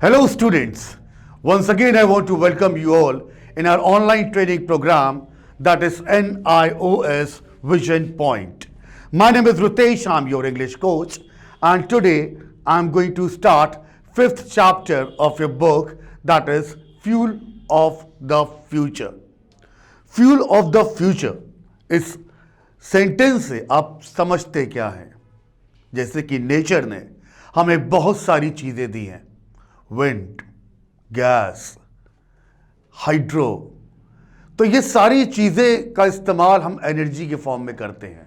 Hello students, once again I want to welcome you all in our online training program that is NIOS Vision Point. My name is Rutesh, I'm your English coach, and today I'm going to start 5th chapter of your book that is Fuel of the Future. Fuel of the Future इस sentence से आप समझते क्या हैं? जैसे कि nature ने हमें बहुत सारी चीज़ें दी हैं, विंड, गैस, हाइड्रो, तो ये सारी चीज़ें का इस्तेमाल हम एनर्जी के फॉर्म में करते हैं।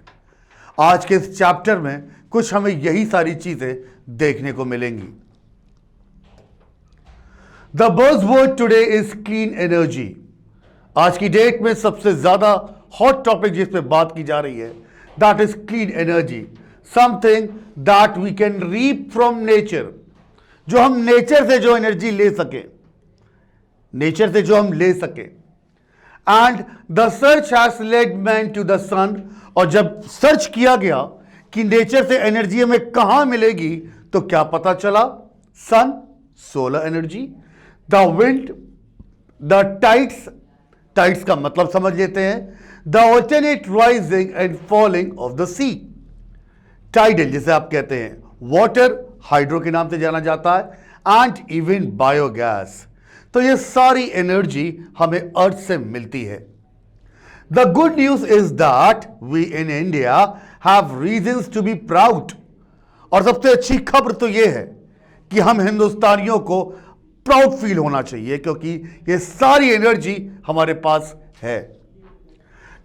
आज के इस चैप्टर में कुछ हमें यही सारी चीज़ें देखने को मिलेंगी। The buzzword today is clean energy. आज की डेट में सबसे ज़्यादा हॉट टॉपिक जिस पे बात की जा रही है that is clean energy, something that we can reap from nature, जो हम नेचर से जो एनर्जी ले सके, नेचर से जो हम ले सके। And the search has led man to the sun, और जब सर्च किया गया कि नेचर से एनर्जी हमें कहां मिलेगी तो क्या पता चला? Sun, solar energy, the wind, the tides, tides का मतलब समझ लेते हैं, the alternate rising and falling of the sea, tidal जिसे आप कहते हैं, वाटर, हाइड्रो के नाम से जाना जाता है, एंड इवन बायोगैस। तो ये सारी एनर्जी हमें अर्थ से मिलती है। The good news is that we in India have reasons to be proud, और सबसे अच्छी खबर तो ये है कि हम हिंदुस्तानियों को प्राउड फील होना चाहिए क्योंकि ये सारी एनर्जी हमारे पास है।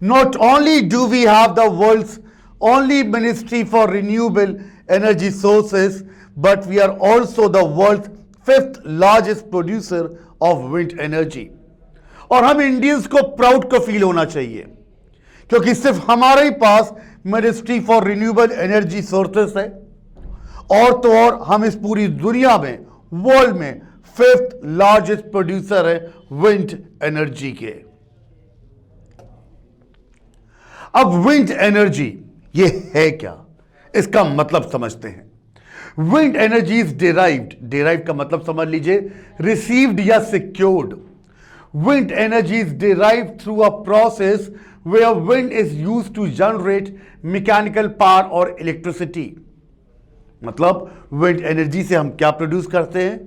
Not only do we have the world's only ministry for renewable energy sources, but we are also the world's 5th largest producer of wind energy. और हम इंडियंस को प्राउड का फील होना चाहिए क्योंकि सिर्फ हमारे ही पास ministry for renewable energy sources है, और तो और हम इस पूरी दुनिया में, वर्ल्ड में 5th लार्जेस्ट प्रोड्यूसर है विंड एनर्जी के। अब विंड एनर्जी ये है क्या, इसका मतलब समझते हैं। Wind energy is derived, derive का मतलब समझ लीजिए रिसीव्ड या secured. Wind energy is derived through a process where wind is used to generate mechanical power और इलेक्ट्रिसिटी। मतलब विंड एनर्जी से हम क्या प्रोड्यूस करते हैं?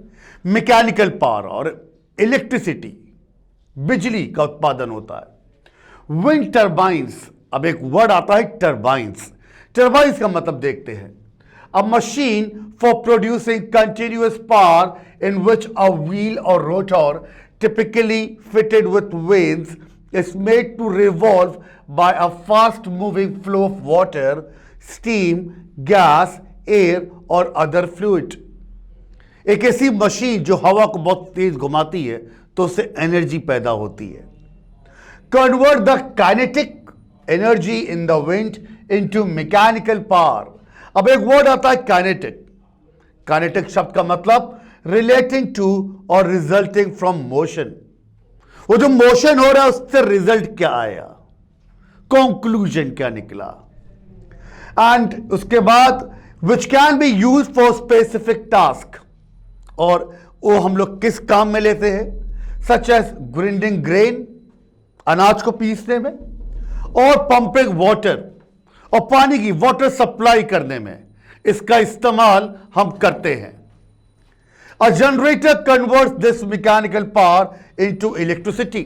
मैकेनिकल पावर और इलेक्ट्रिसिटी, बिजली का उत्पादन होता है। विंड टर्बाइंस, अब एक वर्ड आता है टर्बाइंस। टर्बाइंस का मतलब देखते हैं, a machine for producing continuous power in which a wheel or rotor typically fitted with vanes is made to revolve by a fast moving flow of water, steam, gas, air or other fluid. एक ऐसी machine जो हवा को बहुत तेज घुमाती है तो उससे एनर्जी पैदा होती है। Convert the kinetic energy in the wind into mechanical power. अब एक वर्ड आता है काइनेटिक। काइनेटिक शब्द का मतलब रिलेटिंग टू और रिजल्टिंग फ्रॉम मोशन। वो जो मोशन हो रहा है उससे रिजल्ट क्या आया, कंक्लूजन क्या निकला। एंड उसके बाद which can be use for specific task, और वो हम लोग किस काम में लेते हैं? सच एज ग्राइंडिंग ग्रेन, अनाज को पीसने में, और पंपिंग वाटर, और पानी की वाटर सप्लाई करने में इसका इस्तेमाल हम करते हैं। A generator converts this mechanical power into electricity,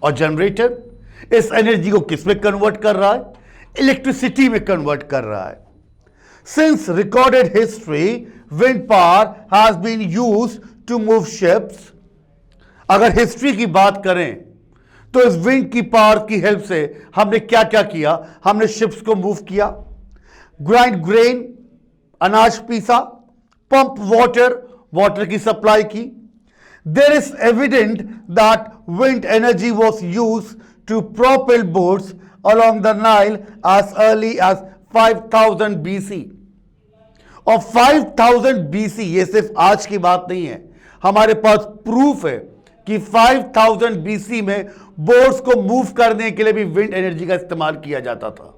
और जनरेटर इस एनर्जी को किस में कन्वर्ट कर रहा है? इलेक्ट्रिसिटी में कन्वर्ट कर रहा है। Since recorded history wind power has been used to move ships. अगर हिस्ट्री की बात करें तो इस विंड की पावर की हेल्प से हमने क्या क्या किया? हमने शिप्स को मूव किया, ग्राइंड ग्रेन, अनाज पीसा, पंप वाटर, वाटर की सप्लाई की। There is evident that wind energy was use to propel boats along the Nile as early as 5000 BC। और 5000 BC ये सिर्फ आज की बात नहीं है, हमारे पास प्रूफ है कि 5000 BC में बोट्स को मूव करने के लिए भी विंड एनर्जी का इस्तेमाल किया जाता था।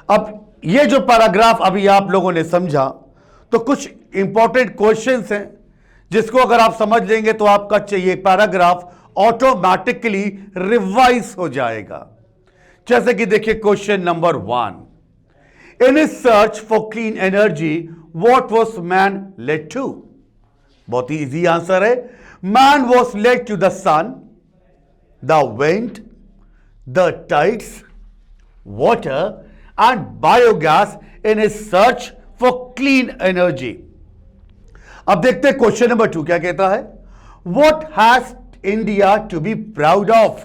अब ये जो पैराग्राफ अभी आप लोगों ने समझा तो कुछ इंपॉर्टेंट क्वेश्चंस हैं जिसको अगर आप समझ लेंगे तो आपका चाहिए पैराग्राफ ऑटोमेटिकली रिवाइज हो जाएगा। जैसे कि देखिए question number 1, in his search for clean energy what was man led to. बहुत ही इजी आंसर है, man was led to the sun, the wind, the tides, water and biogas in his search for clean energy। अब देखते हैं question number 2 क्या कहता है, what has India to be proud of।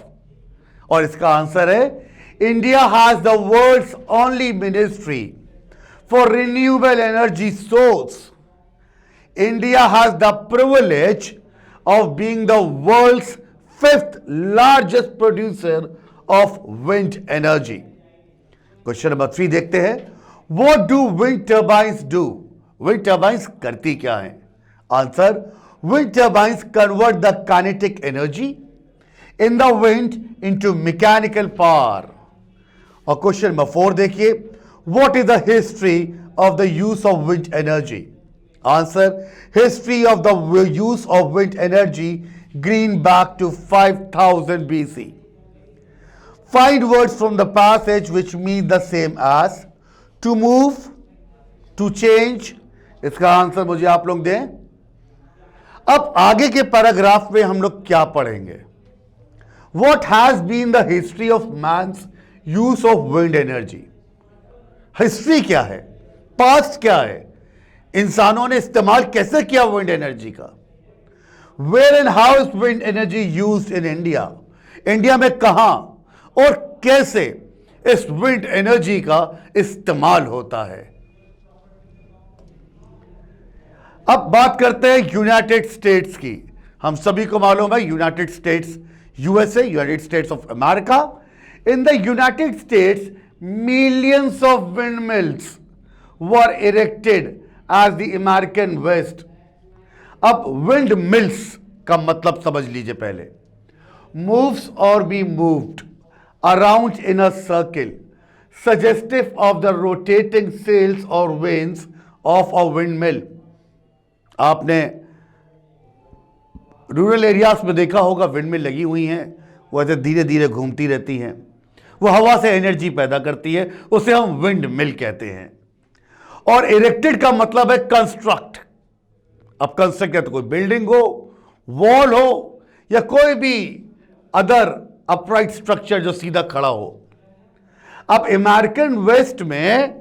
और इसका आंसर है, India has the world's only ministry for renewable energy source। India has the privilege of being the world's 5th largest producer of wind energy। Question number 3 देखते हैं, what do wind turbines do. Wind turbines करती क्या है? Answer, wind turbines convert the kinetic energy in the wind into mechanical power. और question number 4 देखिए, what is the history of the use of wind energy. Answer, history of the use of wind energy green back to 5000 BC। Find words from the passage which mean the same as to move, to change। इसका answer मुझे आप लोग दें। अब आगे के paragraph में हम लोग क्या पढ़ेंगे, What has been the history of man's use of wind energy। History क्या है, पास्ट क्या है, इंसानों ने इस्तेमाल कैसे किया विंड एनर्जी का। Where and how is wind energy used in India। India में कहां और कैसे इस विंड एनर्जी का इस्तेमाल होता है। अब बात करते हैं यूनाइटेड स्टेट्स की। हम सभी को मालूम है United States, USA, United States of America. In the United States millions of windmills were erected as the American west. अब विंड मिल्स का मतलब समझ लीजिए पहले, मूव्स और be moved around in a circle suggestive of the rotating sails or vanes of a windmill। आपने rural areas में देखा होगा विंडमिल लगी हुई हैं, वो ऐसे धीरे धीरे घूमती रहती हैं, वो हवा से एनर्जी पैदा करती है, उसे हम विंड मिल कहते हैं। और इरेक्टेड का मतलब है कंस्ट्रक्ट। अब कंस्ट्रक्ट या तो कोई बिल्डिंग हो, वॉल हो, या कोई भी अदर अपराइट स्ट्रक्चर जो सीधा खड़ा हो। अब अमेरिकन वेस्ट में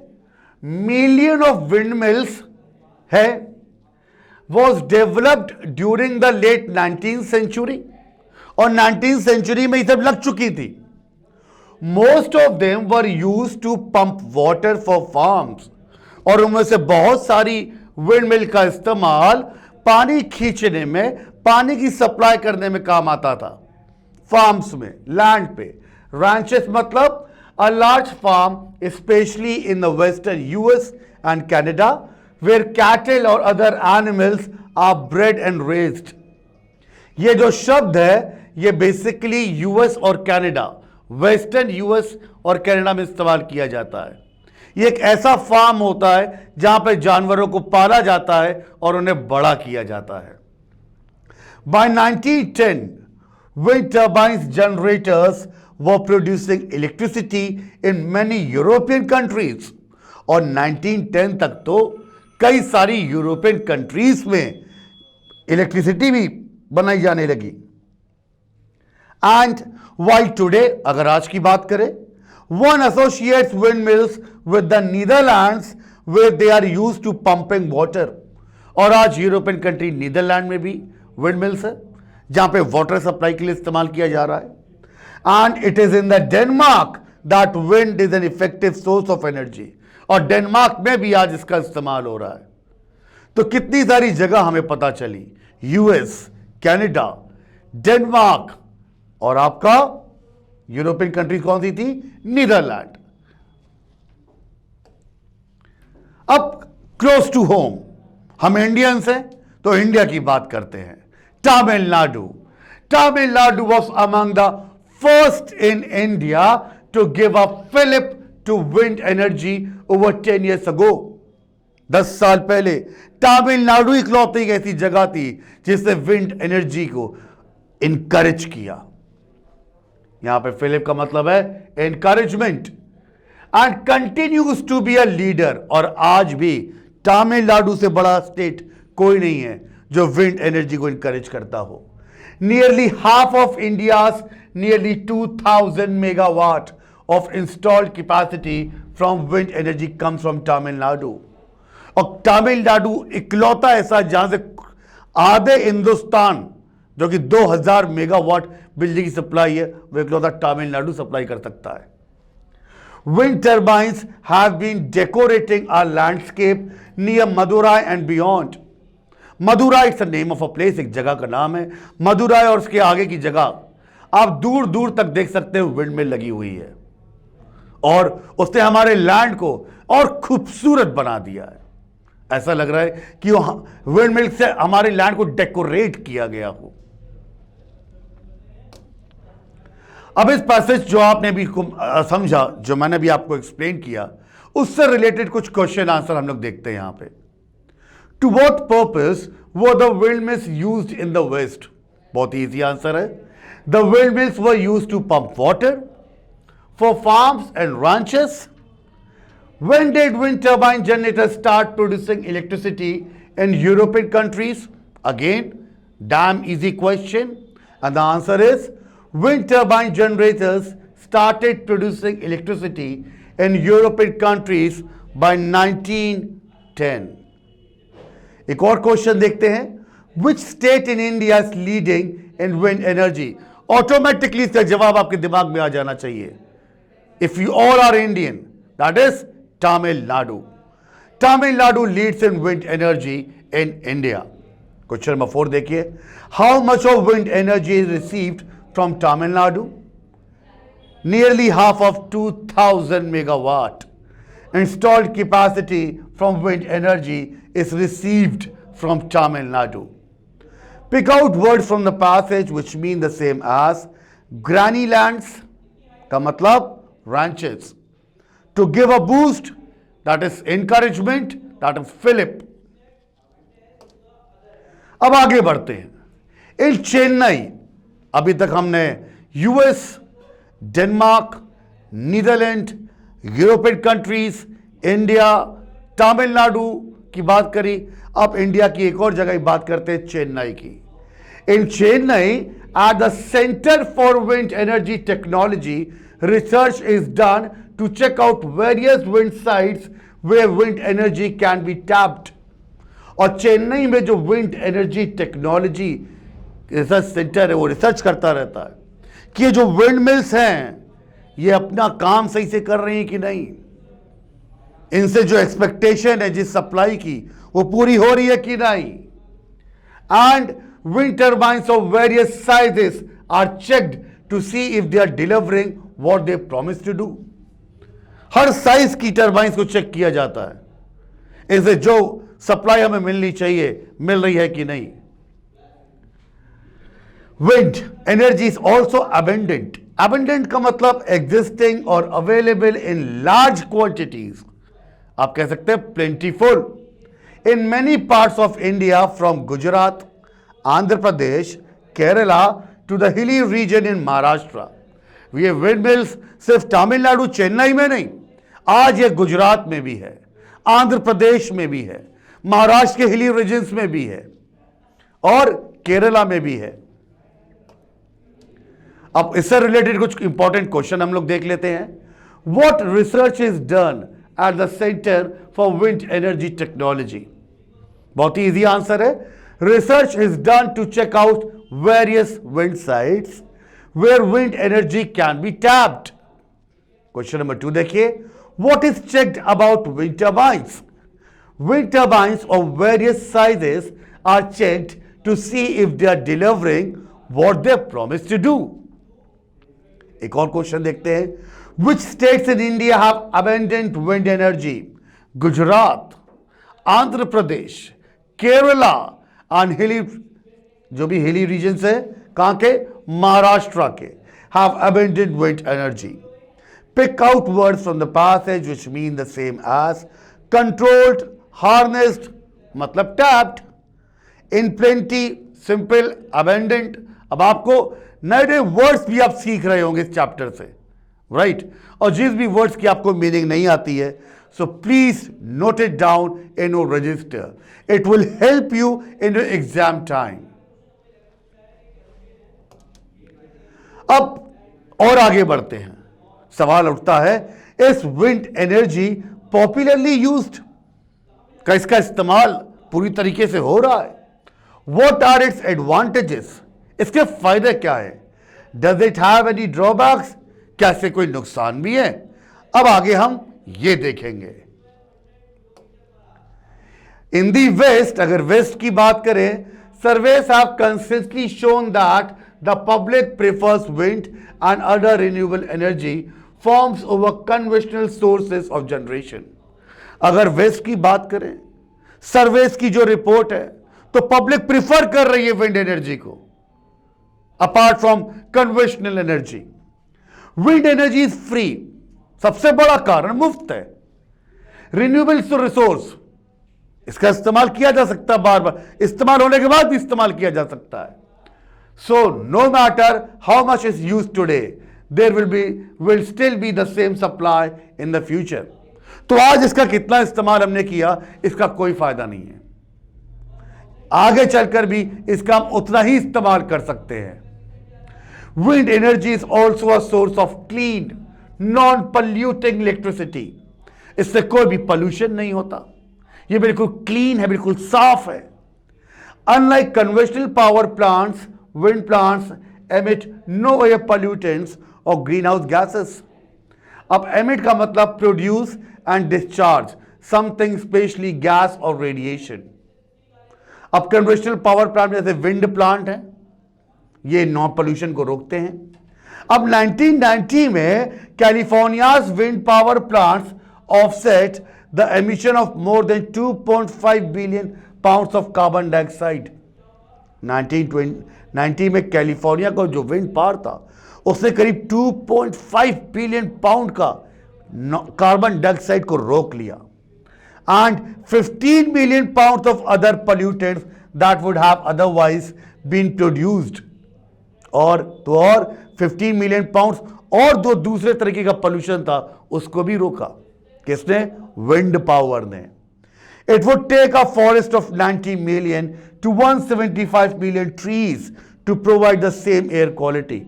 मिलियन ऑफ विंडमिल्स है, was developed during the late 19th century, और 19th सेंचुरी में ये सब लग चुकी थी। Most of them were use to pump water for farms, और उनमें से बहुत सारी विंडमिल का इस्तेमाल पानी खींचने में, पानी की सप्लाई करने में काम आता था। फार्म्स में, लैंड पे, रैंचेस मतलब a large farm specially in the western US and Canada where cattle or other animals are bred and raised. ये जो शब्द है ये बेसिकली यूएस और कनाडा, वेस्टर्न यूएस और कनाडा में इस्तेमाल किया जाता है। ये एक ऐसा फार्म होता है जहां पे जानवरों को पाला जाता है और उन्हें बड़ा किया जाता है। By 1910 wind turbines generators were producing electricity in many European countries। और 1910 तक तो कई सारी यूरोपियन कंट्रीज में इलेक्ट्रिसिटी भी बनाई जाने लगी। एंड while today, अगर आज की बात करें, one associates windmills with the Netherlands where they are used to pumping water। और आज यूरोपियन कंट्री नीदरलैंड में भी विंडमिल्स है जहां पे वाटर सप्लाई के लिए इस्तेमाल किया जा रहा है। And it is in the Denmark that wind is an effective source of energy. और डेनमार्क में भी आज इसका इस्तेमाल हो रहा है। तो कितनी सारी जगह हमें पता चली, यूएस, कनाडा, डेनमार्क, और आपका यूरोपियन कंट्री कौन सी थी? नीदरलैंड। अब क्लोज टू होम, हम इंडियंस हैं तो इंडिया की बात करते हैं। Tamil Nadu. Tamil Nadu was among the first in India to give a fillip to wind energy over 10 years ago। 10 साल पहले तमिलनाडु इकलौती एक ऐसी जगह थी जिसने विंड एनर्जी को इनकरेज किया। यहां पे फिलिप का मतलब है encouragement, and continues to be a leader. और आज भी तमिलनाडु से बड़ा स्टेट कोई नहीं है जो विंड एनर्जी को इनकरेज करता हो। Nearly half of India's nearly 2000 megawatt of installed capacity from wind energy comes from Tamil Nadu. और तमिलनाडु इकलौता ऐसा जहां से आधे हिंदुस्तान जो कि 2000 मेगावाट बिजली की सप्लाई है वो इकलौता तमिलनाडु सप्लाई कर सकता है। Wind turbines have been decorating our landscape near Madurai and beyond. Madurai it's the name of a place, एक जगह का नाम है मदुराई, और उसके आगे की जगह आप दूर दूर तक देख सकते हो विंड मिल लगी हुई है, और उसने हमारे लैंड को और खूबसूरत बना दिया है। ऐसा लग रहा है कि विंड मिल से हमारे लैंड को डेकोरेट किया गया हो। अब इस पैसेज जो आपने भी समझा, जो मैंने भी आपको एक्सप्लेन किया, उससे रिलेटेड कुछ क्वेश्चन आंसर हम लोग देखते हैं यहां पे। To what purpose were the windmills used in the west? बहुत ही इजी आंसर है। The windmills were used to pump water for farms and ranches. When did wind turbine generators start producing electricity in European countries? Again, damn easy question. And the answer is wind turbine generators started producing electricity in European countries by 1910. एक और question देखते हैं। Which state in India is leading in wind energy? Automatically इसका जवाब आपके दिमाग में आ जाना चाहिए। If you all are Indian, that is Tamil Nadu. Tamil Nadu leads in wind energy in India. Question number 4 देखिए। How much of wind energy is received from Tamil Nadu? Nearly half of 2000 megawatt. Installed capacity from wind energy is received from Tamil Nadu. Pick out words from the passage which mean the same as granny lands का मतलब ranches. To give a boost, that is encouragement, that is Philip. अब आगे बढ़ते हैं। इन चेन्नई, अभी तक हमने US, Denmark, Netherland, European countries, India, Tamil Nadu की बात करी। अब इंडिया की एक और जगह की बात करते हैं, चेन्नई की। In Chennai, at the centre for wind energy technology, research is done to check out various wind sites where wind energy can be tapped. और चेन्नई में जो wind energy technology research centre है वो रिसर्च करता रहता है कि ये जो विंड मिल्स हैं ये अपना काम सही से कर रही हैं कि नहीं, इनसे जो एक्सपेक्टेशन है जिस सप्लाई की वो पूरी हो रही है कि नहीं। And wind turbines of various sizes are checked to see if they are delivering what they promised to do. Her size की टर्बाइंस को चेक किया जाता है, इसे जो सप्लाई हमें मिलनी चाहिए मिल रही है कि नहीं। Wind energy is also abundant. Abundant का मतलब एग्जिस्टिंग और अवेलेबल इन लार्ज क्वांटिटीज। आप कह सकते हैं plentiful in many parts of India, from Gujarat, Andhra Pradesh, Kerala to the hilly region in Maharashtra. We have windmills सिर्फ तमिलनाडु चेन्नई में नहीं, आज ये गुजरात में भी है, आंध्र प्रदेश में भी है, महाराष्ट्र के हिली रीजन्स में भी है और केरला में भी है। अब इससे रिलेटेड कुछ इंपॉर्टेंट क्वेश्चन हम लोग देख लेते हैं। What research is done at the Center for Wind Energy Technology? बहुत ही इजी आंसर है। Research is done to check out various wind sites where wind energy can be tapped. Question number 2 देखिए। What is checked about wind turbines? Wind turbines of various sizes are checked to see if they are delivering what they promise to do. एक और question देखते हैं। Which states in India have abundant wind energy? Gujarat, Andhra Pradesh, Kerala and hilly, जो भी हिली regions है, कहां के? महाराष्ट्र के, have abundant wind energy. Pick out words from the passage which mean the same as controlled, harnessed मतलब tapped, in plenty simple, abundant. अब आपको नए नए वर्ड्स भी आप सीख रहे होंगे इस चैप्टर से, राइट? और जिस भी वर्ड्स की आपको मीनिंग नहीं आती है, so please note it down in your register, it will help you in your exam time. अब और आगे बढ़ते हैं। सवाल उठता है, इस विंड एनर्जी पॉपुलरली यूज्ड, का इसका इस्तेमाल पूरी तरीके से हो रहा है? व्हाट आर इट्स एडवांटेजेस, इसके फायदे क्या है? Does it have any drawbacks, क्या इससे कोई नुकसान भी है? अब आगे हम ये देखेंगे। इन दी वेस्ट, अगर वेस्ट की बात करें, surveys have consistently shown that the public prefers wind and other renewable energy forms over conventional sources of generation. अगर वेस्ट की बात करें, सर्वेस की जो रिपोर्ट है, तो पब्लिक प्रिफर कर रही है विंड एनर्जी को apart from conventional energy. Wind energy is free, सबसे बड़ा कारण मुफ्त है। रिन्यूएबल रिसोर्स, इसका इस्तेमाल किया जा सकता है, बार बार इस्तेमाल होने के बाद भी इस्तेमाल किया जा सकता है। So no matter how much is used today, there will still be the same supply in the future. तो आज इसका कितना इस्तेमाल हमने किया, इसका कोई फायदा नहीं है। आगे चलकर भी इसका हम उतना ही इस्तेमाल कर सकते हैं। Wind energy is also a source of clean non polluting electricity, इससे कोई भी पॉल्यूशन नहीं होता, ये बिल्कुल क्लीन है, बिल्कुल साफ है। Unlike conventional power plants, wind plants emit no air pollutants और ग्रीन हाउस गैसेस। अब एमिट का मतलब produce and discharge something, specially gas और रेडिएशन। अब कन्वेंशनल पावर प्लांट जैसे विंड प्लांट है, ये नॉन पोल्यूशन को रोकते हैं। अब 1990 में California's wind power plants offset the emission of more than 2.5 billion pounds of carbon dioxide. 1990 में कैलिफोर्निया का जो विंड पावर था, उसने करीब 2.5 बिलियन पाउंड का कार्बन डाइऑक्साइड को रोक लिया, and 15 million pounds of other pollutants that would have otherwise been produced। और 15 मिलियन पाउंड्स और दो दूसरे तरीके का पोल्यूशन था, उसको भी रोका। किसने? विंड पावर ने। It would take a forest of 90 million to 175 million trees to provide the same air quality.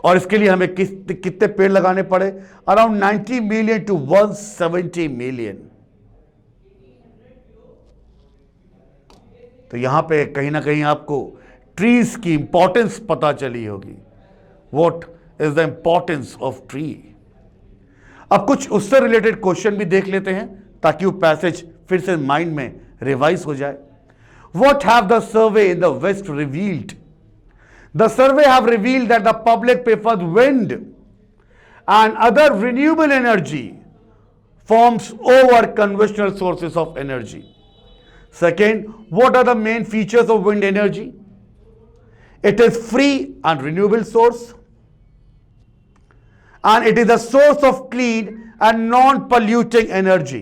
और इसके लिए हमें कितने पेड़ लगाने पड़े? Around 90 million to 170 million. तो यहां पे कहीं ना कहीं आपको ट्रीज की इंपॉर्टेंस पता चली होगी। What is the importance of tree? अब कुछ उससे रिलेटेड क्वेश्चन भी देख लेते हैं ताकि वो पैसेज फिर से माइंड में रिवाइज हो जाए। What have the survey in the west revealed? The survey have revealed that the public prefers wind and other renewable energy forms over conventional sources of energy. Second, what are the main features of wind energy? It is free and renewable source, and it is a source of clean and non-polluting energy.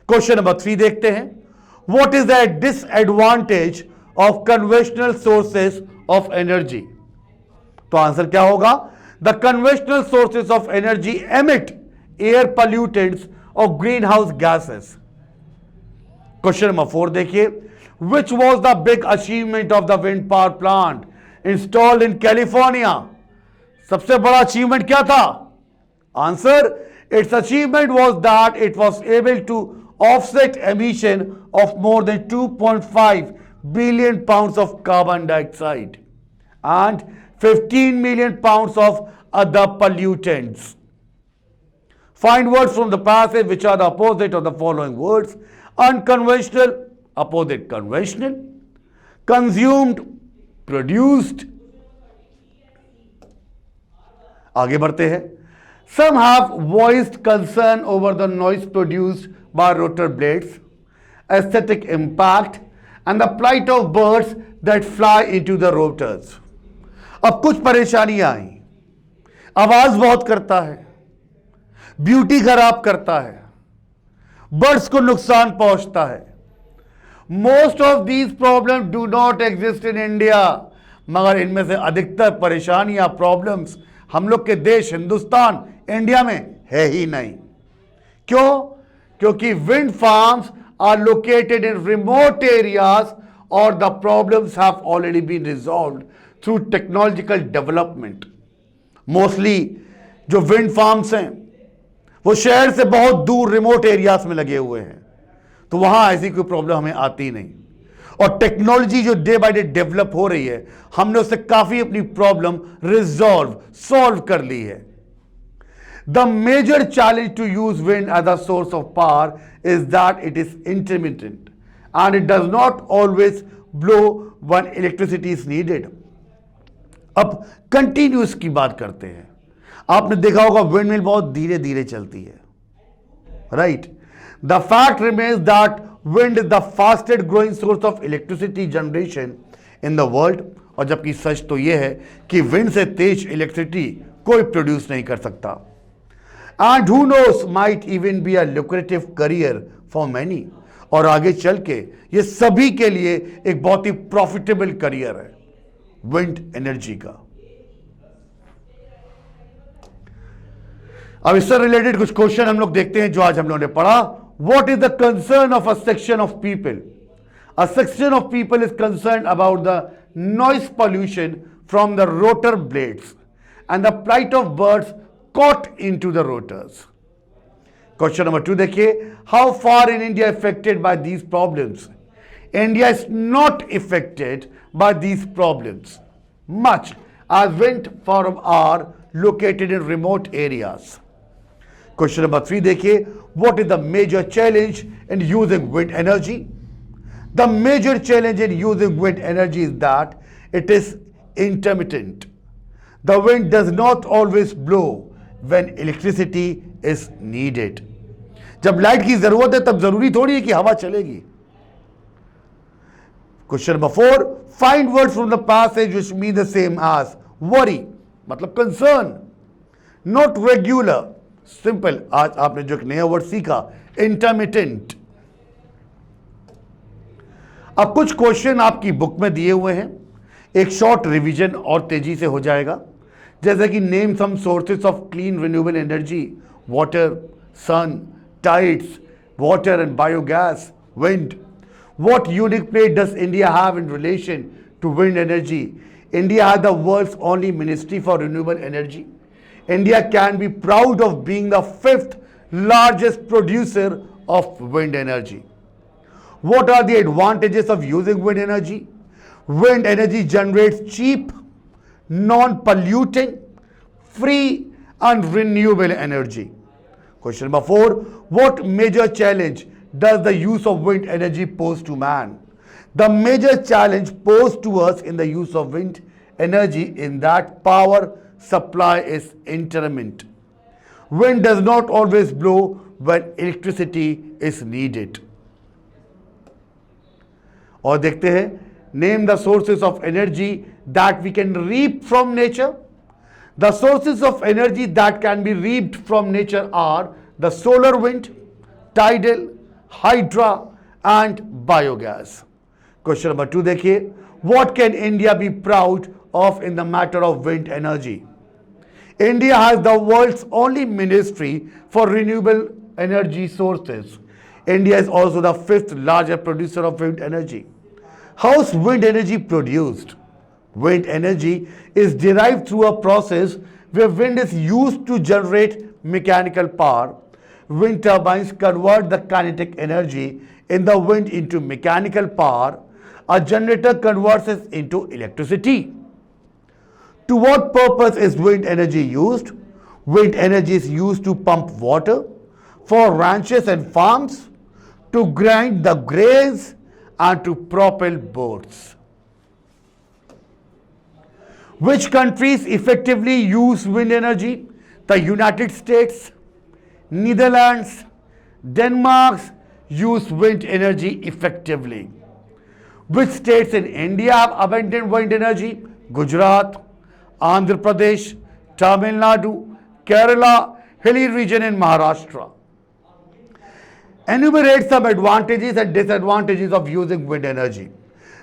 Question number 3 देखते हैं। What is the disadvantage of conventional sources of energy? तो answer क्या होगा? The conventional sources of energy emit air pollutants or greenhouse gases. Question number 4 देखिए। Which was the big achievement of the wind power plant installed in California? सबसे बड़ा achievement क्या था? Answer, its achievement was that it was able to offset emission of more than 2.5 billion pounds of carbon dioxide and 15 million pounds of other pollutants. Find words from the passage which are the opposite of the following words. Unconventional, opposite conventional. Consumed, produced. आगे बढ़ते हैं। Some have voiced concern over the noise produced by rotor blades, aesthetic impact, and the plight of birds that fly into the rotors. अब कुछ परेशानियां आई। आवाज बहुत करता है, ब्यूटी खराब करता है, बर्ड्स को नुकसान पहुंचता है। Most of these problem do not exist in India, मगर इनमें से अधिकतर परेशानियां, प्रॉब्लम्स हम लोग के देश हिंदुस्तान, इंडिया में है ही नहीं। क्यों? क्योंकि wind farms are located in remote areas और the problems have already been resolved through technological development. Mostly जो विंड फार्म्स हैं वो शहर से बहुत दूर रिमोट एरियाज में लगे हुए हैं, तो वहां ऐसी कोई प्रॉब्लम हमें आती नहीं। और टेक्नोलॉजी जो डे बाय डे डेवलप हो रही है, हमने उससे काफी अपनी प्रॉब्लम सॉल्व कर ली है। The major challenge to use wind as a source of power is that it is intermittent and it does not always blow when electricity is needed. अब कंटिन्यूस की बात करते हैं। आपने देखा होगा विंड मिल बहुत धीरे धीरे चलती है, right? The fact remains that wind is the fastest growing source of electricity generation in the world. और जबकि सच तो यह है कि विंड से तेज इलेक्ट्रिसिटी कोई प्रोड्यूस नहीं कर सकता। And who knows, might even be a lucrative career for many. और आगे चल के ये सभी के लिए एक बहुत ही प्रॉफिटेबल करियर है विंड एनर्जी का। अब इससे रिलेटेड कुछ क्वेश्चन हम लोग देखते हैं जो आज हम लोगों ने पढ़ा। What is the concern of a section of people? A section of people is concern about the noise pollution from the rotor blades and the plight of birds caught into the rotors. Question number 2 देखिए, how far in India affected by these problems? India is not affected by these problems much as wind farms are located in remote areas. Question number 3 देखिए, what is the major challenge in using wind energy? The major challenge in using wind energy is that it is intermittent. The wind does not always blow when electricity is needed. जब light की जरूरत है तब जरूरी थोड़ी है कि हवा चलेगी। Question number 4, find words from the passage which mean the same as worry, मतलब कंसर्न, नॉट रेगुलर, सिंपल। आज आपने जो एक नया वर्ड सीखा, इंटरमिटेंट। अब कुछ क्वेश्चन आपकी बुक में दिए हुए हैं, एक शॉर्ट रिवीजन और तेजी से हो जाएगा। जैसे कि name some sources of clean renewable energy, water, sun, tides, water and biogas, wind. What unique place does India have in relation to wind energy? India has the world's only ministry for renewable energy. India can be proud of being the 5th largest producer of wind energy. What are the advantages of using wind energy? Wind energy generates cheap, non-polluting, free and renewable energy. Question number 4, what major challenge does the use of wind energy pose to man? The major challenge posed to us in the use of wind energy in that power supply is intermittent. Wind does not always blow when electricity is needed. और देखते हैं, name the sources of energy that we can reap from nature. The sources of energy that can be reaped from nature are the solar wind, tidal, hydra and biogas. Question number 2 देखिए, what can India be proud of in the matter of wind energy? India has the world's only ministry for renewable energy sources. India is also the 5th largest producer of wind energy. How is wind energy produced? Wind energy is derived through a process where wind is used to generate mechanical power. Wind turbines convert the kinetic energy in the wind into mechanical power. A generator converts it into electricity. To what purpose is wind energy used? Wind energy is used to pump water for ranches and farms, to grind the grains and to propel boats. Which countries effectively use wind energy? The United States, Netherlands, Denmark use wind energy effectively. Which states in India have abundant wind energy? Gujarat, Andhra Pradesh, Tamil Nadu, Kerala, hilly region in Maharashtra. Enumerate some advantages and disadvantages of using wind energy.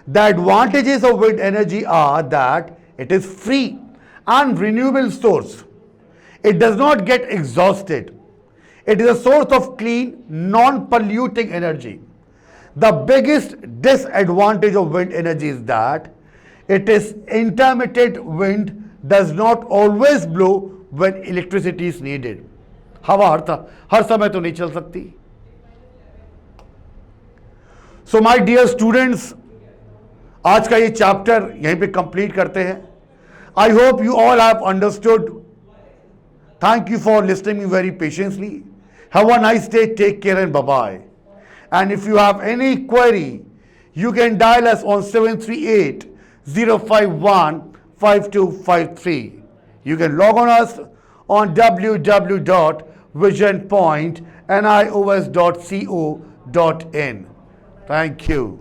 The advantages of wind energy are that it is free and renewable source. It does not get exhausted. It is a source of clean, non-polluting energy. The biggest disadvantage of wind energy is that it is intermittent. Wind does not always blow when electricity is needed. हवा हर समय तो नहीं चल सकती. So my dear students, आज का ये chapter यहीं पे कंप्लीट करते हैं. I hope you all have understood. Thank you for listening me very patiently. Have a nice day. Take care and bye-bye. And if you have any query, you can dial us on 738-051-5253. You can log on us on www.visionpointnios.co.in. Thank you.